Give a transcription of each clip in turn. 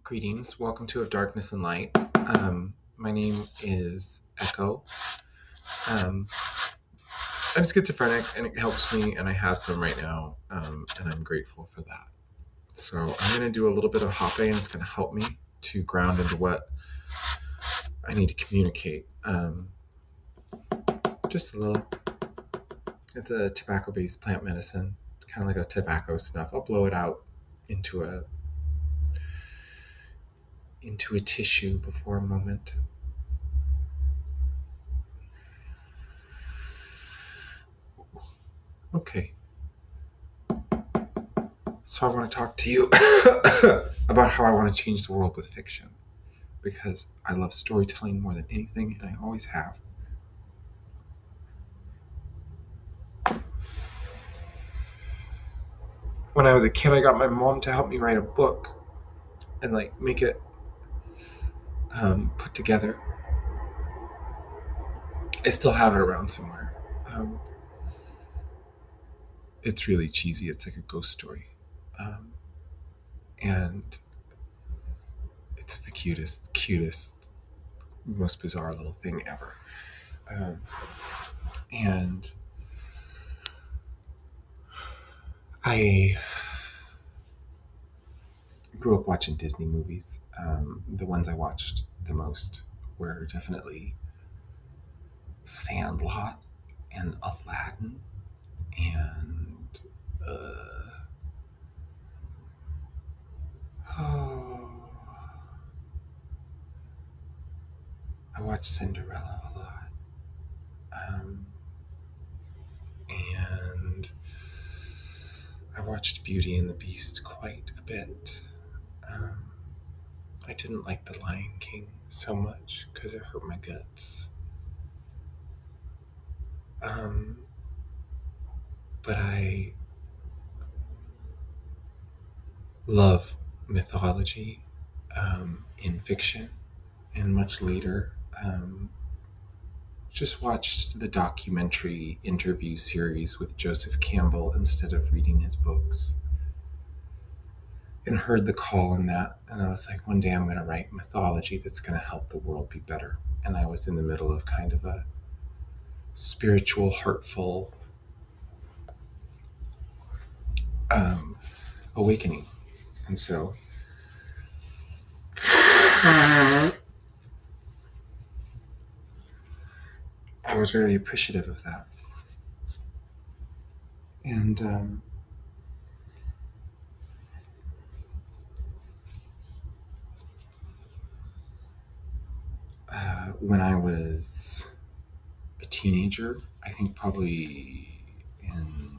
Greetings. Welcome to Of Darkness and Light. My name is Echo. Um, I'm schizophrenic and it helps me, and I have some right now, and I'm grateful for that. So I'm going to do a little bit of hape, and it's going to help me to ground into what I need to communicate. Just a little. It's a tobacco-based plant medicine, kind of like a tobacco snuff. I'll blow it out into a tissue before a moment. Okay. So I want to talk to you about how I want to change the world with fiction, because I love storytelling more than anything, and I always have. When I was a kid, I got my mom to help me write a book and make it put together. I still have it around somewhere. It's really cheesy. It's like a ghost story. And it's the cutest, most bizarre little thing ever. And I grew up watching Disney movies. The ones I watched the most were definitely Sandlot and Aladdin and I watched Cinderella a lot. And I watched Beauty and the Beast quite a bit. I didn't like The Lion King so much because it hurt my guts. But I love mythology in fiction, and much later just watched the documentary interview series with Joseph Campbell instead of reading his books, and heard the call in that. And I was like, one day I'm going to write mythology that's going to help the world be better. And I was in the middle of kind of a spiritual, heartful awakening. And so I was very appreciative of that. And when I was a teenager, I think probably in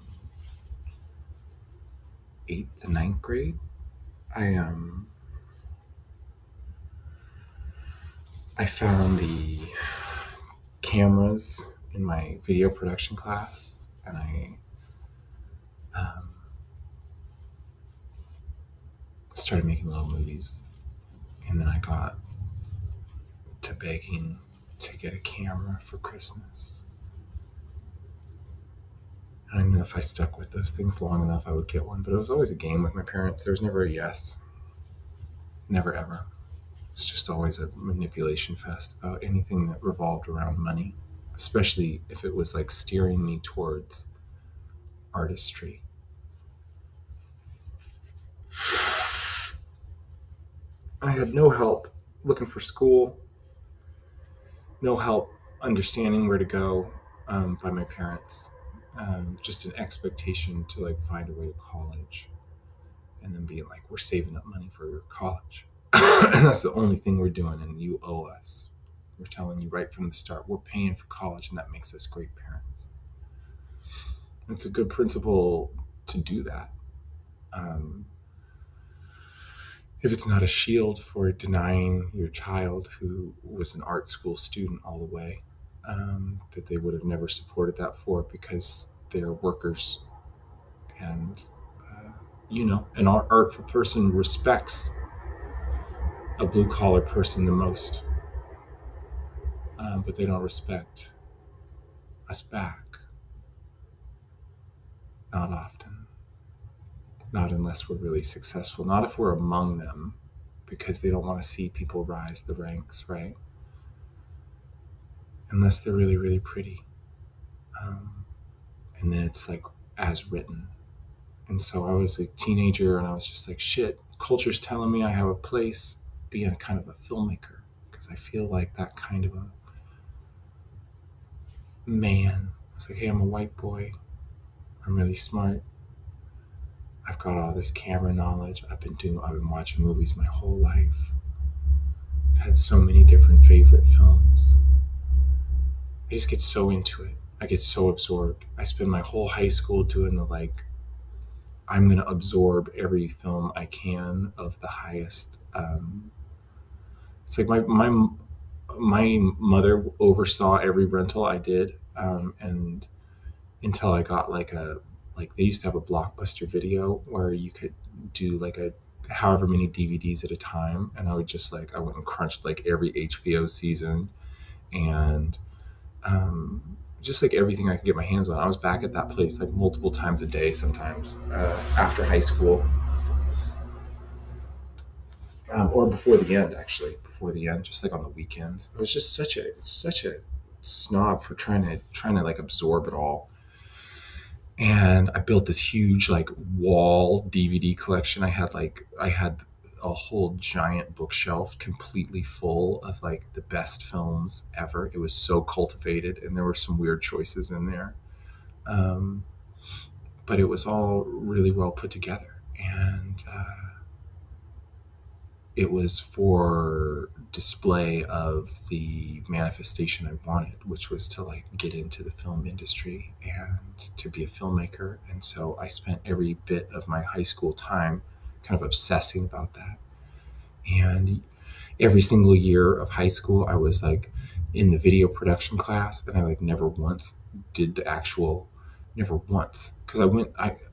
8th and 9th grade, I found the cameras in my video production class, and I started making little movies. And then I got to begging to get a camera for Christmas. And I knew if I stuck with those things long enough, I would get one. But it was always a game with my parents. There was never a yes. Never, ever. It's just always a manipulation fest about anything that revolved around money, especially if it was like steering me towards artistry. I had no help looking for school, no help understanding where to go by my parents. Just an expectation to find a way to college, and then being like, we're saving up money for your college. And that's the only thing we're doing, and you owe us. We're telling you right from the start, we're paying for college, and that makes us great parents. It's a good principle to do that. If it's not a shield for denying your child, who was an art school student all the way, that they would have never supported that for, because they're workers. And, an artful person respects a blue-collar person the most. But they don't respect us back. Not often. Not unless we're really successful. Not if we're among them, because they don't want to see people rise the ranks, right? Unless they're really, really pretty. Um, and then it's like as written. And so I was a teenager and I was just like, shit, culture's telling me I have a place being kind of a filmmaker because I feel like that kind of a man. It's like, hey, I'm a white boy. I'm really smart. I've got all this camera knowledge. I've been watching movies my whole life. I've had so many different favorite films. I just get so into it. I get so absorbed. I spend my whole high school doing the like, I'm going to absorb every film I can of the highest. It's like my mother oversaw every rental I did, and until I got like they used to have a Blockbuster Video where you could do like a however many DVDs at a time, and I would just like I went and crunched like every HBO season and just like everything I could get my hands on. I was back at that place like multiple times a day sometimes after high school, or before the end, actually before the end, just like on the weekends. I was just such a snob for trying to like absorb it all. And I built this huge like wall DVD collection. I had a whole giant bookshelf completely full of like the best films ever. It was so cultivated, and there were some weird choices in there, um, but it was all really well put together. And it was for display of the manifestation I wanted, which was to like get into the film industry and to be a filmmaker. And so I spent every bit of my high school time kind of obsessing about that. And every single year of high school, I was like in the video production class, and I like never once did the actual, never once, because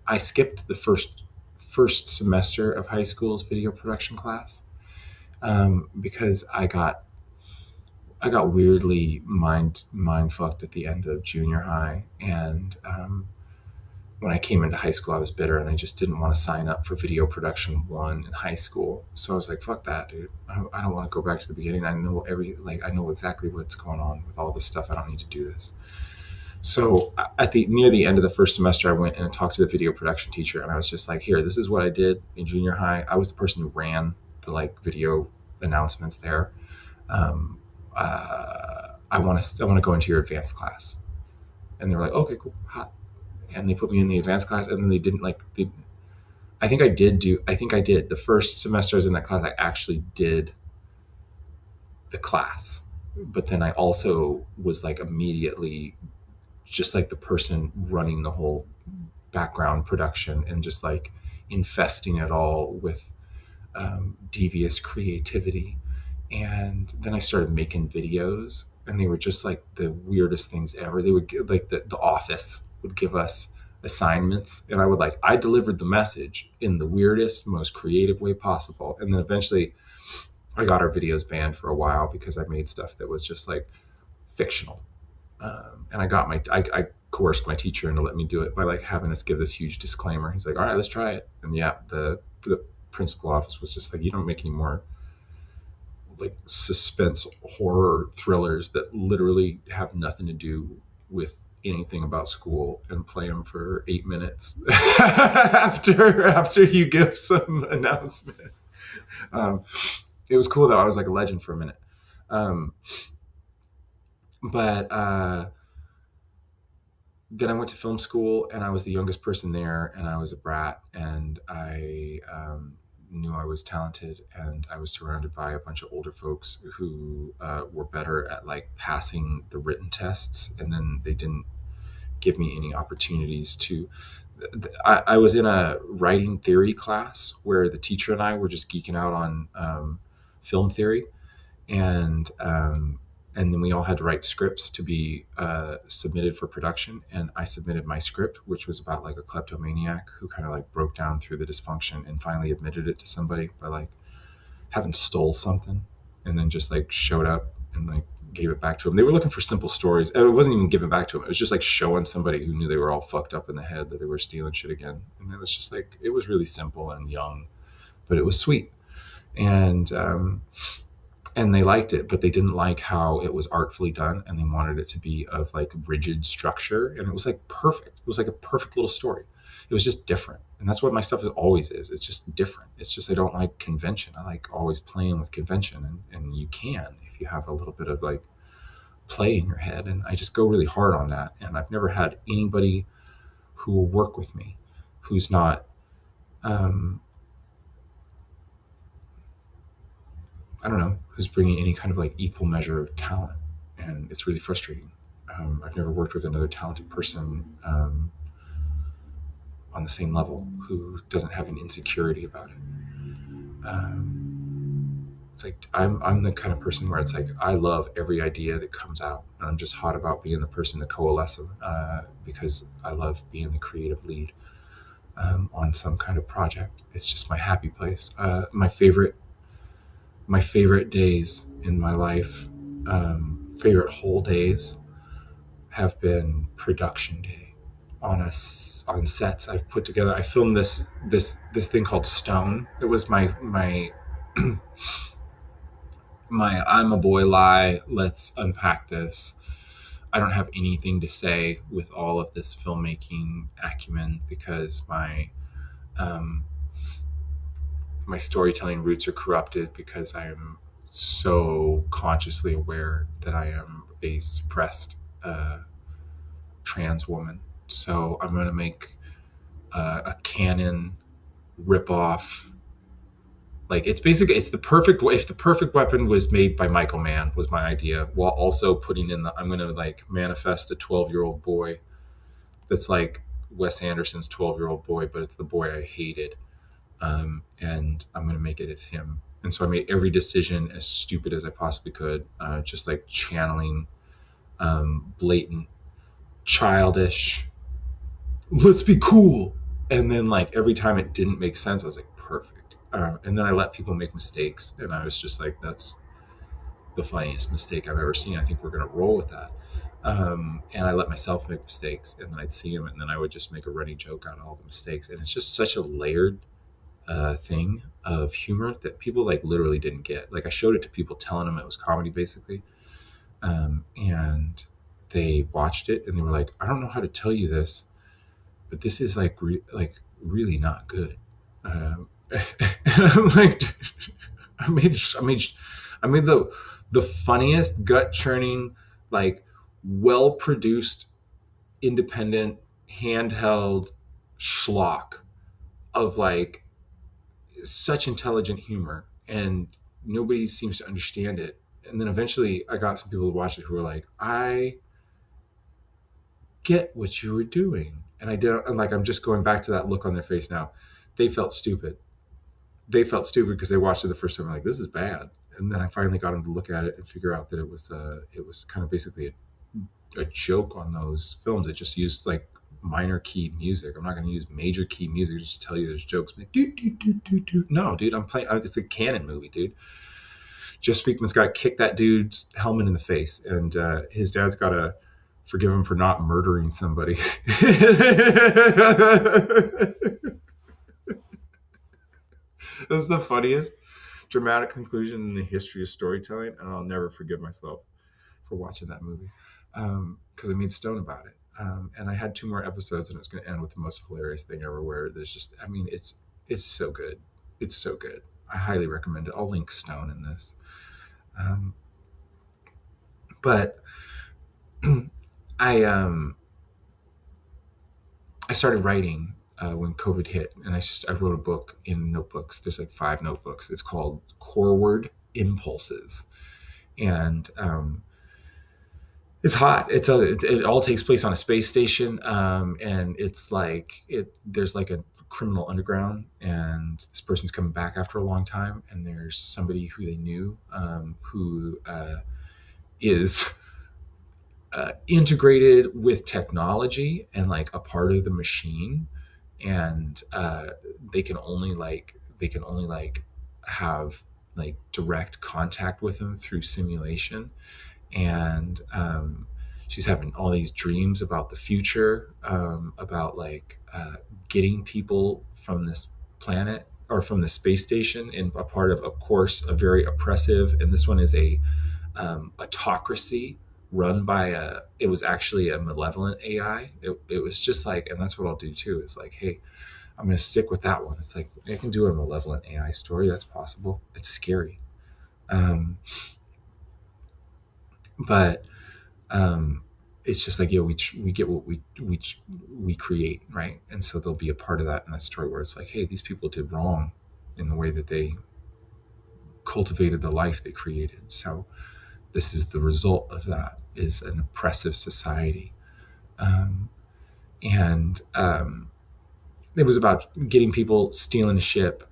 I skipped the first semester of high school's video production class, because I got weirdly mind fucked at the end of junior high, and when I came into high school, I was bitter, and I just didn't want to sign up for video production one in high school. So I was like, "Fuck that, dude! I don't want to go back to the beginning. I know exactly what's going on with all this stuff. I don't need to do this." So at the near the end of the first semester, I went and talked to the video production teacher, and I was just like, "Here, this is what I did in junior high. I was the person who ran the like video announcements there. Um, I want to go into your advanced class." And they were like, "Okay, cool, hot." And they put me in the advanced class, and then they didn't like they. I think I did the first semester I was in that class. I actually did the class, but then I also was like immediately just like the person running the whole background production and just like infesting it all with devious creativity. And then I started making videos, and they were just like the weirdest things ever. They would give, like the office would give us assignments, and I delivered the message in the weirdest, most creative way possible. And then eventually I got our videos banned for a while because I made stuff that was just like fictional. And I coerced my teacher into letting me do it by like having us give this huge disclaimer. He's like, "All right, let's try it." And yeah, the principal office was just like, "You don't make any more like suspense horror thrillers that literally have nothing to do with anything about school and play them for 8 minutes after you give some announcement." Um, it was cool though. I was like a legend for a minute. Um, but Then I went to film school, and I was the youngest person there, and I was a brat, and I knew I was talented, and I was surrounded by a bunch of older folks who were better at like passing the written tests, and then they didn't give me any opportunities to. I was in a writing theory class where the teacher and I were just geeking out on film theory, and and then we all had to write scripts to be submitted for production. And I submitted my script, which was about like a kleptomaniac who kind of like broke down through the dysfunction and finally admitted it to somebody by like having stole something, and then just like showed up and like gave it back to them. They were looking for simple stories. And it wasn't even giving back to them. It was just like showing somebody who knew they were all fucked up in the head that they were stealing shit again. And it was just like, it was really simple and young, but it was sweet. and they liked it, but they didn't like how it was artfully done, and they wanted it to be of like rigid structure, and it was like perfect. It was like a perfect little story. It was just different, and that's what my stuff always is. It's just different. It's just I don't like convention. I like always playing with convention, and you can if you have a little bit of like play in your head, and I just go really hard on that. And I've never had anybody who will work with me who's not um, I don't know, who's bringing any kind of like equal measure of talent, and it's really frustrating. I've never worked with another talented person on the same level who doesn't have an insecurity about it. It's like I'm the kind of person where it's like I love every idea that comes out, and I'm just hot about being the person to coalesce them because I love being the creative lead on some kind of project. It's just my happy place. My favorite days in my life, favorite whole days, have been production day on sets I've put together. I filmed this thing called Stone. It was my I'm a boy lie. Let's unpack this. I don't have anything to say with all of this filmmaking acumen because um, my storytelling roots are corrupted because I am so consciously aware that I am a suppressed trans woman. So I'm going to make a canon ripoff. Like it's the perfect. If the perfect weapon was made by Michael Mann was my idea, while also putting in the I'm going to like manifest a 12-year-old boy that's like Wes Anderson's 12-year-old boy, but it's the boy I hated, and I'm going to make it as him. And so I made every decision as stupid as I possibly could, just like channeling blatant, childish, let's be cool. And then like every time it didn't make sense, I was like, perfect. And then I let people make mistakes, and I was just like, that's the funniest mistake I've ever seen. I think we're going to roll with that. And I let myself make mistakes, and then I'd see them, and then I would just make a running joke out of all the mistakes. And it's just such a layered thing of humor that people like literally didn't get. Like I showed it to people, telling them it was comedy, basically, and they watched it, and they were like, "I don't know how to tell you this, but this is like really not good." And I'm like, I made the funniest, gut churning, like well produced, independent, handheld schlock of like such intelligent humor, and nobody seems to understand it. And then eventually I got some people to watch it who were like, I get what you were doing. And I did, and like I'm just going back to that look on their face now. They felt stupid. They felt stupid because they watched it the first time, like, this is bad. And then I finally got them to look at it and figure out that it was kind of basically a joke on those films. It just used like minor key music. I'm not going to use major key music just to tell you there's jokes. Like, do, do, do, do, do. No, dude, I'm playing. It's a canon movie, dude. Jeff Speakman's got to kick that dude's helmet in the face, and his dad's got to forgive him for not murdering somebody. That's the funniest dramatic conclusion in the history of storytelling, and I'll never forgive myself for watching that movie because I made Stone about it. And I had two more episodes, and it was going to end with the most hilarious thing ever. Where there's just, I mean, it's so good. It's so good. I highly recommend it. I'll link Stone in this. But I I started writing when COVID hit, and I wrote a book in notebooks. There's like 5 notebooks. It's called Coreward Impulses, and it's hot. It all takes place on a space station, and it's like there's like a criminal underground, and this person's coming back after a long time, and there's somebody who they knew who is integrated with technology and like a part of the machine, and they can only have like direct contact with them through simulation, and she's having all these dreams about the future, about like getting people from this planet are from the space station and a part of course, a very oppressive. And this one is a autocracy run by it was actually a malevolent AI. It was just like, and that's what I'll do too. Is like, hey, I'm going to stick with that one. It's like I can do a malevolent AI story. That's possible. It's scary, but um, it's just like, we get what we create, right? And so there'll be a part of that in that story where it's like, hey, these people did wrong in the way that they cultivated the life they created. So this is the result of that, is an oppressive society. Um, and It was about getting people stealing a ship,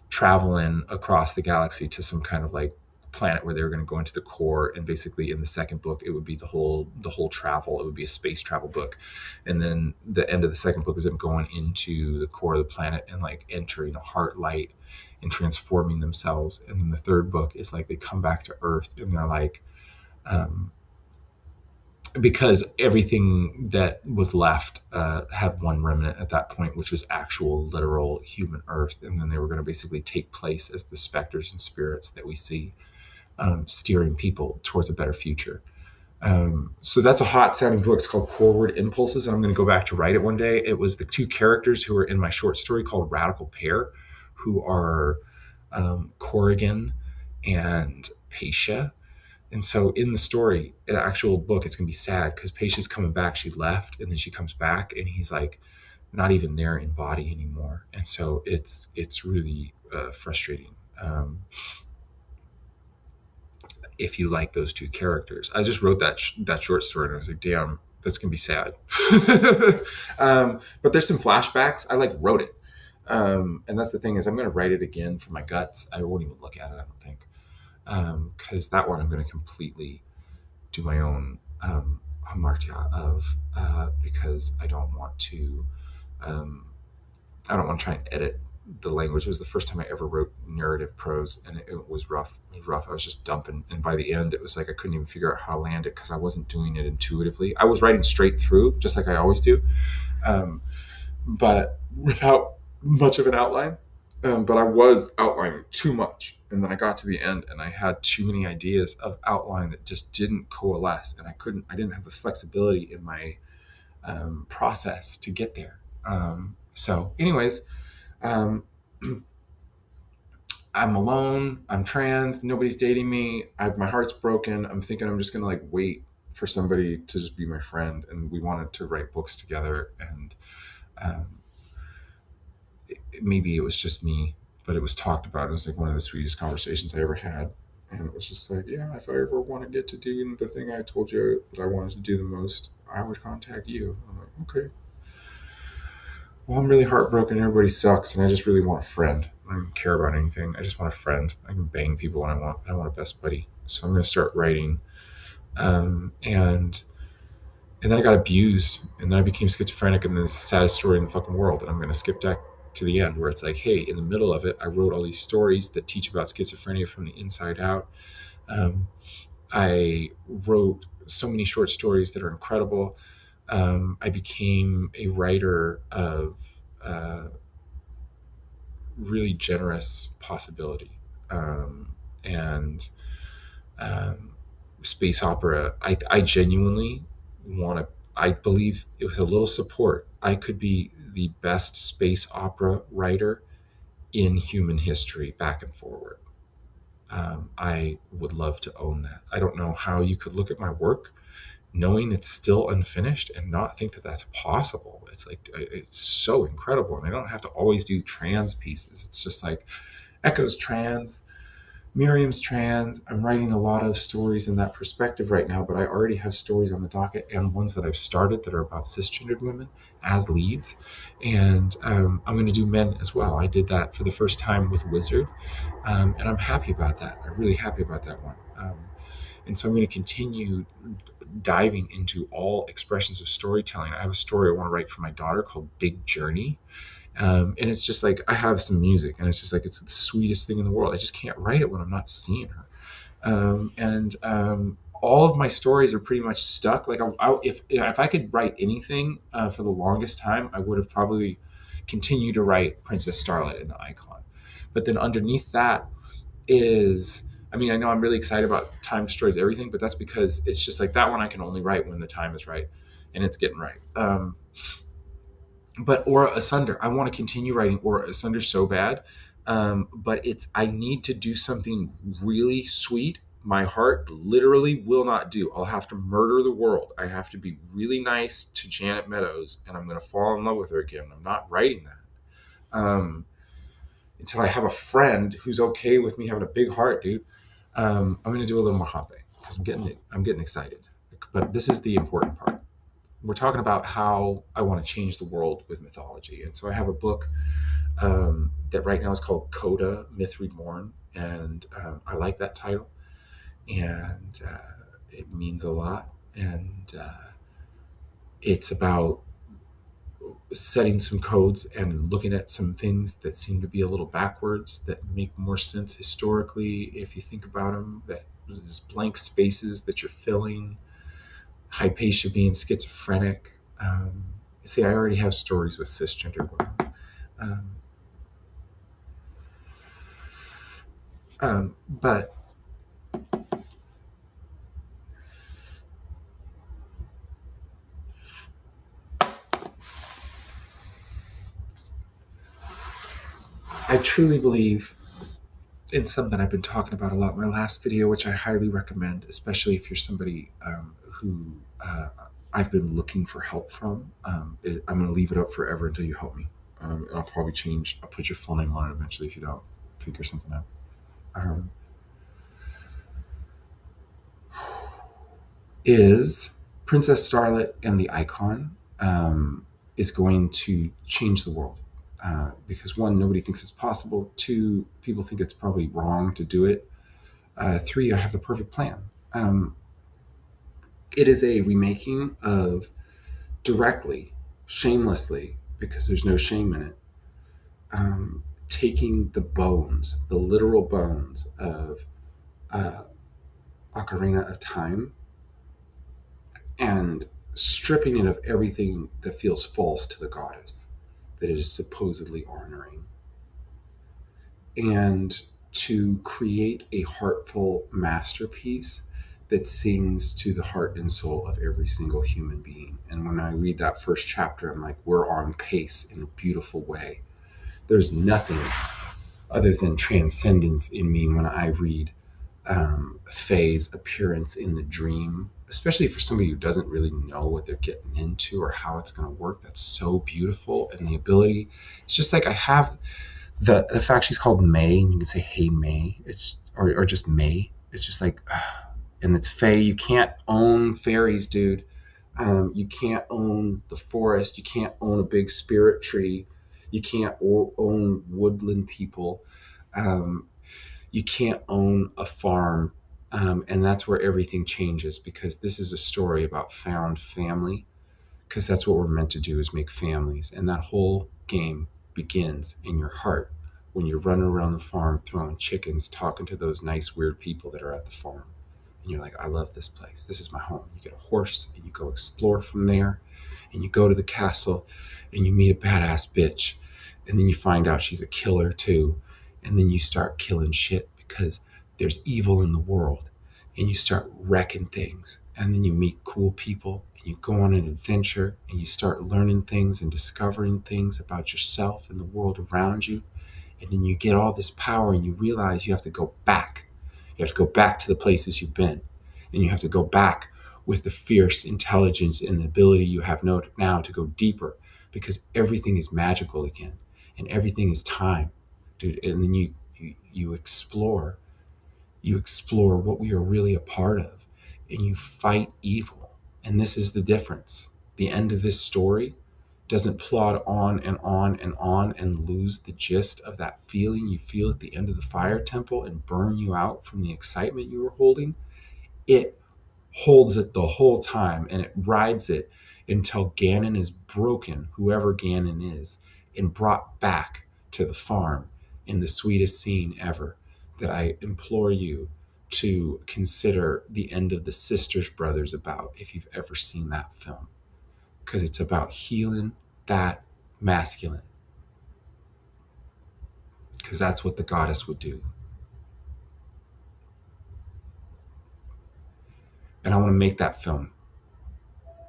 traveling across the galaxy to some kind of like planet where they were going to go into the core. And basically in the second book it would be the whole travel. It would be a space travel book, and then the end of the second book is them going into the core of the planet and like entering a heart light and transforming themselves. And then the third book is like they come back to earth and they're like, um, because everything that was left had one remnant at that point, which was actual literal human earth. And then they were going to basically take place as the specters and spirits that we see, steering people towards a better future. So that's a hot sounding book. It's called Forward Impulses, and I'm going to go back to write it one day. It was the two characters who were in my short story called Radical Pair, who are Corrigan and Paisha. And so in the story, the actual book, it's going to be sad because Paisha's coming back. She left and then she comes back and he's like not even there in body anymore. And so it's really frustrating. If you like those two characters, I just wrote that short story and I was like, damn, that's going to be sad. But there's some flashbacks. I like wrote it. And that's the thing, is I'm going to write it again for my guts. I won't even look at it, I don't think. Because that one I'm going to completely do my own hamartia of, because um, I don't want to try and edit the language. It was the first time I ever wrote narrative prose, and it was rough. It was rough. I was just dumping, and by the end, it was like I couldn't even figure out how to land it because I wasn't doing it intuitively. I was writing straight through, just like I always do, um, but without much of an outline. But I was outlining too much, and then I got to the end, and I had too many ideas of outline that just didn't coalesce, and I didn't have the flexibility in my process to get there. So, anyways, um, I'm alone. I'm trans. Nobody's dating me. My heart's broken. I'm thinking I'm just gonna like wait for somebody to just be my friend, and we wanted to write books together, and um, maybe it was just me, but it was talked about. It was like one of the sweetest conversations I ever had. And it was just like, yeah, if I ever want to get to do the thing I told you that I wanted to do the most, I would contact you. I'm like, okay. Well, I'm really heartbroken. Everybody sucks, and I just really want a friend. I don't care about anything. I just want a friend. I can bang people when I want. I want a best buddy. So I'm going to start writing. And then I got abused, and then I became schizophrenic, and then it's the saddest story in the fucking world. And I'm going to skip back to the end where it's like, hey, in the middle of it, I wrote all these stories that teach about schizophrenia from the inside out. Um, I wrote so many short stories that are incredible. I became a writer of really generous possibility. And um, Space opera, I genuinely want to, I believe it with a little support, I could be the best space opera writer in human history, back and forward. I would love to own that. I don't know how you could look at my work knowing it's still unfinished and not think that that's possible. It's like, it's so incredible. And I don't have to always do trans pieces. It's just like Echo's trans, Miriam's trans. I'm writing a lot of stories in that perspective right now, but I already have stories on the docket and ones that I've started that are about cisgendered women as leads. And I'm going to do men as well. I did that for the first time with Wizard, and I'm happy about that. I'm really happy about that one. And so I'm going to continue diving into all expressions of storytelling. I have a story I want to write for my daughter called Big Journey. And it's just like, I have some music, and it's just like, it's the sweetest thing in the world. I just can't write it when I'm not seeing her. All of my stories are pretty much stuck. Like, if I could write anything for the longest time, I would have probably continued to write Princess Starlit and the Icon. But then underneath that is, I mean, I know I'm really excited about Time Destroys Everything, but that's because it's just like that one I can only write when the time is right, and it's getting right. But Aura Asunder, I want to continue writing Aura Asunder so bad, but I need to do something really sweet. My heart literally will not do. I'll have to murder the world. I have to be really nice to Janet Meadows, and I'm going to fall in love with her again. I'm not writing that until I have a friend who's okay with me having a big heart, dude. I'm going to do a little more Hape because I'm getting excited. But this is the important part. We're talking about how I want to change the world with mythology. And so I have a book that right now is called Coda, Myth Reborn. And I like that title. And it means a lot. And it's about setting some codes and looking at some things that seem to be a little backwards that make more sense historically if you think about them, that there's blank spaces that you're filling, Hypatia being schizophrenic. See, I already have stories with cisgender women. But I truly believe in something I've been talking about a lot in my last video, which I highly recommend, especially if you're somebody who I've been looking for help from. I'm going to leave it up forever until you help me. And I'll probably change. I'll put your full name on it eventually if you don't figure something out. Is Princess Starlit and the Icon is going to change the world. Because one, nobody thinks it's possible. Two, people think it's probably wrong to do it. Three, I have the perfect plan. It is a remaking of directly, shamelessly, because there's no shame in it, taking the bones, the literal bones of Ocarina of Time, and stripping it of everything that feels false to the goddess that it is supposedly honoring, and to create a heartful masterpiece that sings to the heart and soul of every single human being. And when I read that first chapter, I'm like, we're on pace in a beautiful way. There's nothing other than transcendence in me when I read Faye's appearance in the dream, especially for somebody who doesn't really know what they're getting into or how it's going to work. That's so beautiful. And the ability, it's just like I have the fact she's called May, and you can say, hey, May, or just May. It's just like, and it's Faye. You can't own fairies, dude. You can't own the forest. You can't own a big spirit tree. You can't own woodland people. You can't own a farm. And that's where everything changes, because this is a story about found family, because that's what we're meant to do, is make families. And that whole game begins in your heart when you're running around the farm throwing chickens, talking to those nice, weird people that are at the farm. And you're like, I love this place. This is my home. You get a horse and you go explore from there, and you go to the castle and you meet a badass bitch. And then you find out she's a killer too. And then you start killing shit because there's evil in the world, and you start wrecking things. And then you meet cool people and you go on an adventure and you start learning things and discovering things about yourself and the world around you. And then you get all this power and you realize you have to go back. You have to go back to the places you've been. And you have to go back with the fierce intelligence and the ability you have now to go deeper, because everything is magical again and everything is time, dude. And then you explore what we are really a part of, and you fight evil. And this is the difference. The end of this story doesn't plod on and on and on and lose the gist of that feeling you feel at the end of the fire temple and burn you out from the excitement you were holding. It holds it the whole time, and it rides it until Ganon is broken, whoever Ganon is, and brought back to the farm in the sweetest scene ever that I implore you to consider the end of the Sisters Brothers about, if you've ever seen that film, because it's about healing that masculine. because that's what the goddess would do. And I want to make that film.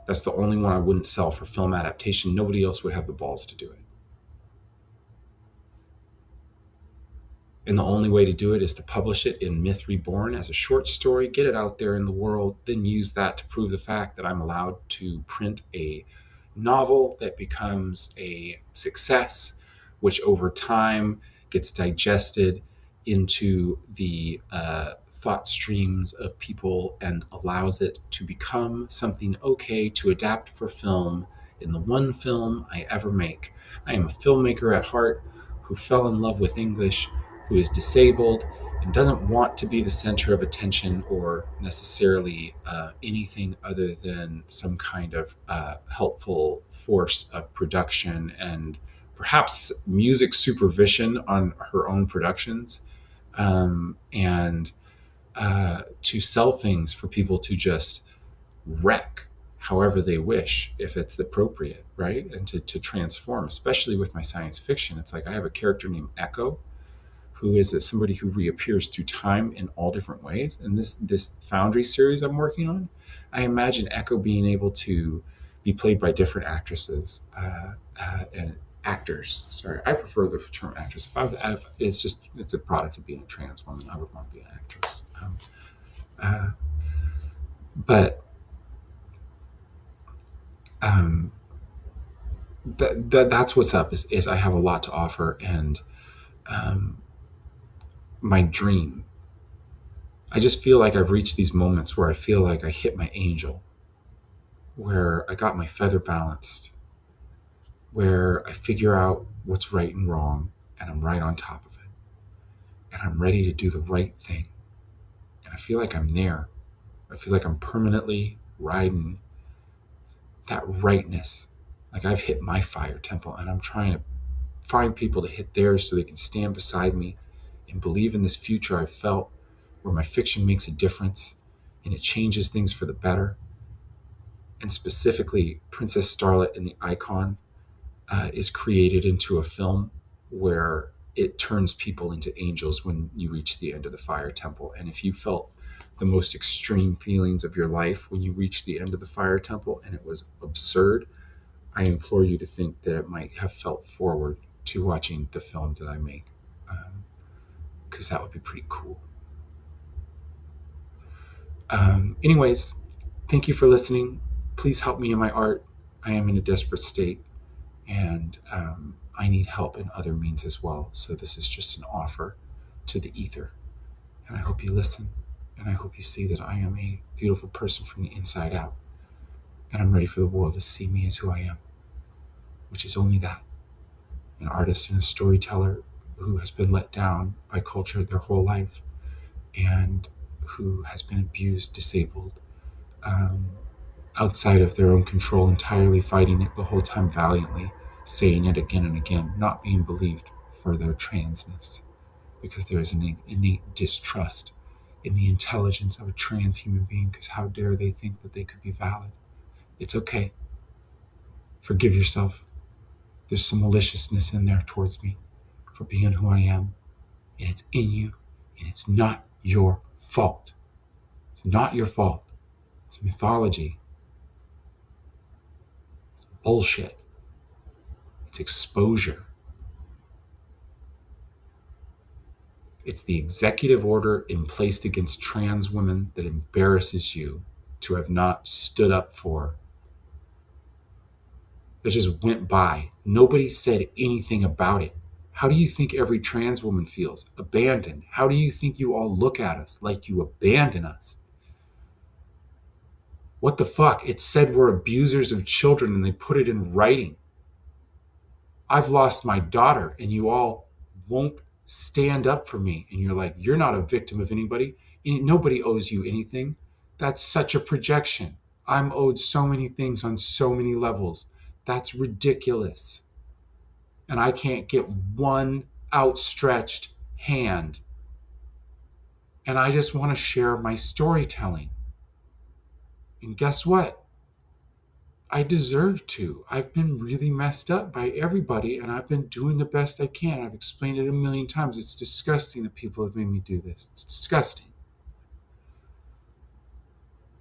That's the only one I wouldn't sell for film adaptation. Nobody else would have the balls to do it. And the only way to do it is to publish it in Myth Reborn as a short story, get it out there in the world, then use that to prove the fact that I'm allowed to print a novel that becomes a success, which over time gets digested into the thought streams of people and allows it to become something okay to adapt for film in the one film I ever make. I am a filmmaker at heart who fell in love with English, who is disabled and doesn't want to be the center of attention or necessarily anything other than some kind of helpful force of production and perhaps music supervision on her own productions, and to sell things for people to just wreck however they wish, if it's appropriate, right? And to transform, especially with my science fiction. It's like I have a character named Echo, who is somebody who reappears through time in all different ways. And this Foundry series I'm working on, I imagine Echo being able to be played by different actresses and actors. Sorry, I prefer the term actress. It's a product of being a trans woman. I would want to be an actress. Uh, but that's what's up. Is I have a lot to offer, and my dream. I just feel like I've reached these moments where I feel like I hit my angel, where I got my feather balanced, where I figure out what's right and wrong, and I'm right on top of it, and I'm ready to do the right thing. And I feel like I'm there. I feel like I'm permanently riding that rightness. Like I've hit my fire temple, and I'm trying to find people to hit theirs so they can stand beside me and believe in this future I've felt, where my fiction makes a difference and it changes things for the better. And specifically, Princess Starlit and the Icon is created into a film where it turns people into angels when you reach the end of the fire temple. And if you felt the most extreme feelings of your life when you reached the end of the fire temple and it was absurd, I implore you to think that it might have felt forward to watching the film that I make, because that would be pretty cool. Anyways, thank you for listening. Please help me in my art. I am in a desperate state, and I need help in other means as well. So this is just an offer to the ether. And I hope you listen, and I hope you see that I am a beautiful person from the inside out. And I'm ready for the world to see me as who I am, which is only that. An artist and a storyteller who has been let down by culture their whole life, and who has been abused, disabled, outside of their own control, entirely fighting it the whole time valiantly, saying it again and again, not being believed for their transness, because there is an innate distrust in the intelligence of a trans human being, because how dare they think that they could be valid? It's okay. Forgive yourself. There's some maliciousness in there towards me for being who I am, and it's in you, and it's not your fault. It's not your fault. It's mythology. It's bullshit. It's exposure. It's the executive order placed against trans women that embarrasses you to have not stood up for. That just went by. Nobody said anything about it. How do you think every trans woman feels? Abandoned. How do you think you all look at us like you abandon us? What the fuck? It said we're abusers of children, and they put it in writing. I've lost my daughter, and you all won't stand up for me. And you're like, you're not a victim of anybody. Nobody owes you anything. That's such a projection. I'm owed so many things on so many levels. That's ridiculous. And I can't get one outstretched hand. And I just want to share my storytelling. And guess what? I deserve to. I've been really messed up by everybody, and I've been doing the best I can. I've explained it a million times. It's disgusting that people have made me do this. It's disgusting.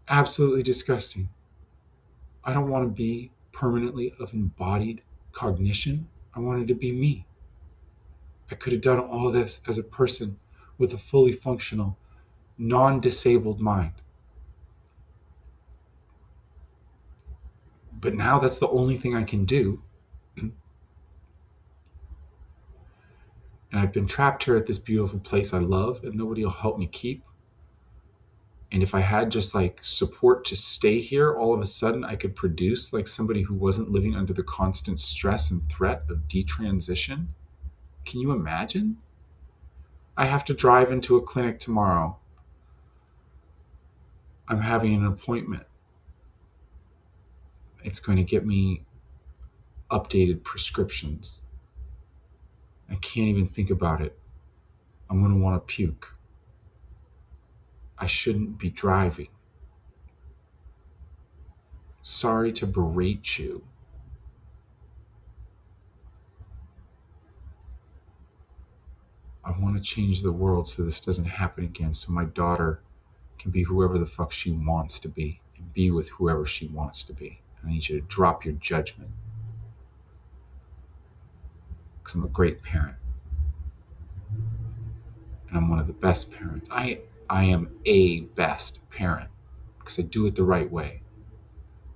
Absolutely disgusting. I don't want to be permanently of embodied cognition. I wanted to be me. I could have done all this as a person with a fully functional, non disabled mind. But now that's the only thing I can do. And I've been trapped here at this beautiful place I love, and nobody will help me keep. And if I had just like support to stay here, all of a sudden I could produce like somebody who wasn't living under the constant stress and threat of detransition. Can you imagine? I have to drive into a clinic tomorrow. I'm having an appointment. It's going to get me updated prescriptions. I can't even think about it. I'm going to want to puke. I shouldn't be driving. Sorry to berate you. I want to change the world so this doesn't happen again, so my daughter can be whoever the fuck she wants to be and be with whoever she wants to be. I need you to drop your judgment because I'm a great parent and I'm one of the best parents. I am a best parent because I do it the right way.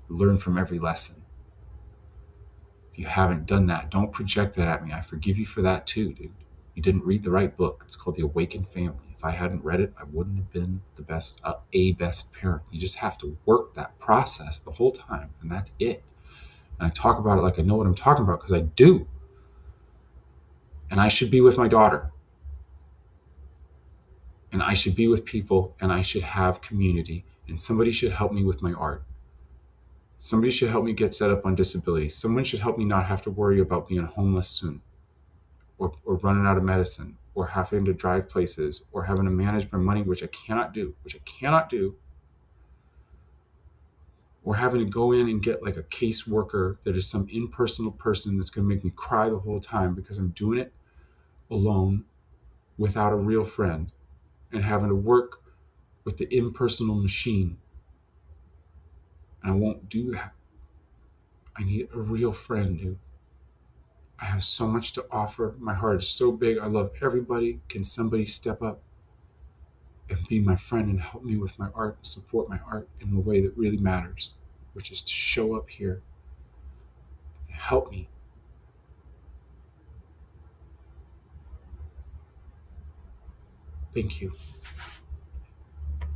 Learn from every lesson. If you haven't done that, don't project that at me. I forgive you for that too, dude. You didn't read the right book. It's called The Awakened Family. If I hadn't read it, I wouldn't have been the best, a best parent. You just have to work that process the whole time, and that's it. And I talk about it like I know what I'm talking about because I do. And I should be with my daughter. And I should be with people, and I should have community. And somebody should help me with my art. Somebody should help me get set up on disability. Someone should help me not have to worry about being homeless soon, or running out of medicine, or having to drive places, or having to manage my money, which I cannot do, or having to go in and get like a caseworker that is some impersonal person that's going to make me cry the whole time because I'm doing it alone without a real friend, and having to work with the impersonal machine. And I won't do that. I need a real friend, dude. I have so much to offer. My heart is so big. I love everybody. Can somebody step up and be my friend and help me with my art, support my art in the way that really matters, which is to show up here and help me. Thank you.